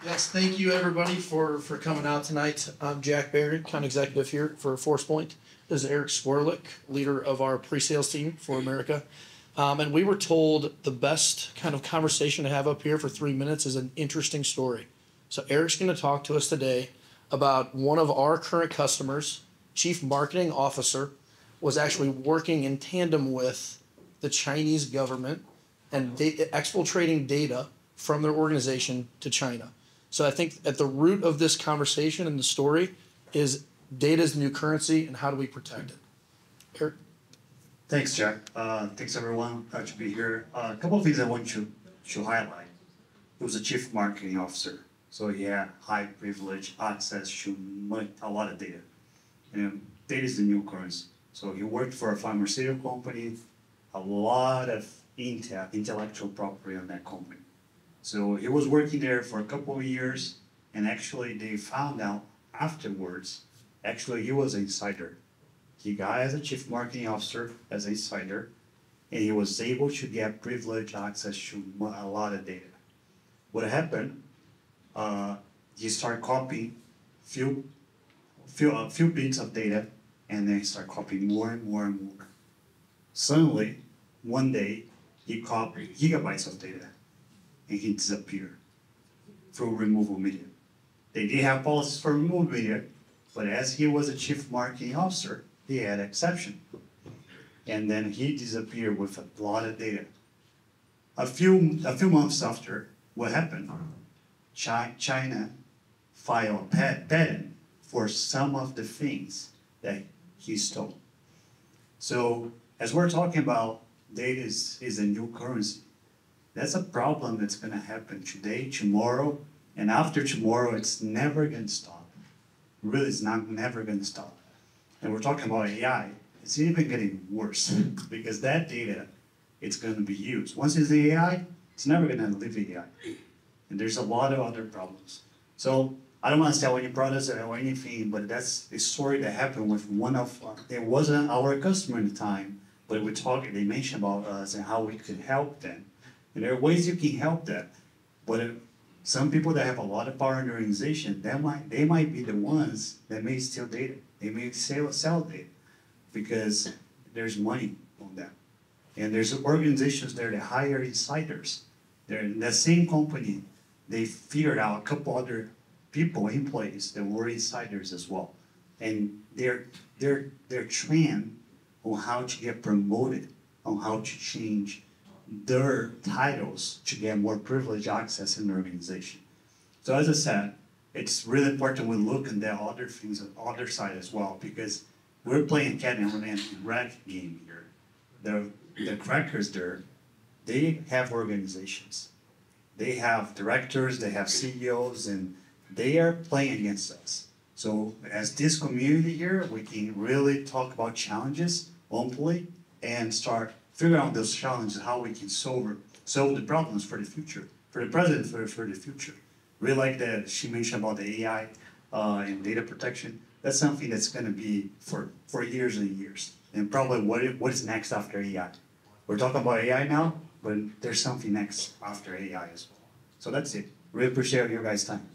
Yes, thank you everybody for coming out tonight. I'm Jack Barry, account executive here for Forcepoint. This is Eric Scoralick, leader of our pre-sales team for America. And we were told the best kind of conversation to have up here for 3 minutes is an interesting story. So Eric's going to talk to us today about one of our current customers, chief marketing officer, was actually working in tandem with the Chinese government and exfiltrating data from their organization to China. So I think at the root of this conversation and the story is data is the new currency and how do we protect it? Eric? Thanks, Jack. Thanks, everyone. Glad to be here. A couple of things I want to highlight. He was a chief marketing officer, so he had high privilege access to a lot of data. And data is the new currency. So he worked for a pharmaceutical company, a lot of intellectual property on that company. So he was working there for a couple of years, and actually they found out afterwards, actually he was an insider. He got as a chief marketing officer as an insider, and he was able to get privileged access to a lot of data. What happened, he started copying few bits of data, and then he started copying more and more and more. Suddenly, one day, he copied gigabytes of data, and he disappeared through removal media. They did have policies for removal media, but as he was a chief marketing officer, he had exception. And then he disappeared with a lot of data. A few months after, what happened? China filed a patent for some of the things that he stole. So as we're talking about data is a new currency, that's a problem that's going to happen today, tomorrow, and after tomorrow. It's never going to stop. Really, it's never going to stop. And we're talking about AI. It's even getting worse because that data, it's going to be used. Once it's AI, it's never going to leave AI. And there's a lot of other problems. So I don't want to sell any products or anything, but that's a story that happened with one of, it wasn't our customer at the time, but they mentioned about us and how we could help them. And there are ways you can help them, but some people that have a lot of power in their organization, they might be the ones that may steal data. They may sell data because there's money on that. And there's organizations there that hire insiders. They're in that same company, they figured out a couple other people, employees, that were insiders as well. And they're trained on how to get promoted, on how to change their titles to get more privileged access in the organization. So as I said, it's really important we look at the other things on the other side as well, because we're playing cat and rat game here. The crackers there, they have organizations. They have directors, they have CEOs, and they are playing against us. So as this community here, we can really talk about challenges openly and start figuring out those challenges, how we can solve the problems for the future, for the present, for the future. Really like that she mentioned about the AI and data protection. That's something that's going to be for years and years. And probably what is next after AI. We're talking about AI now, but there's something next after AI as well. So that's it. Really appreciate your guys' time.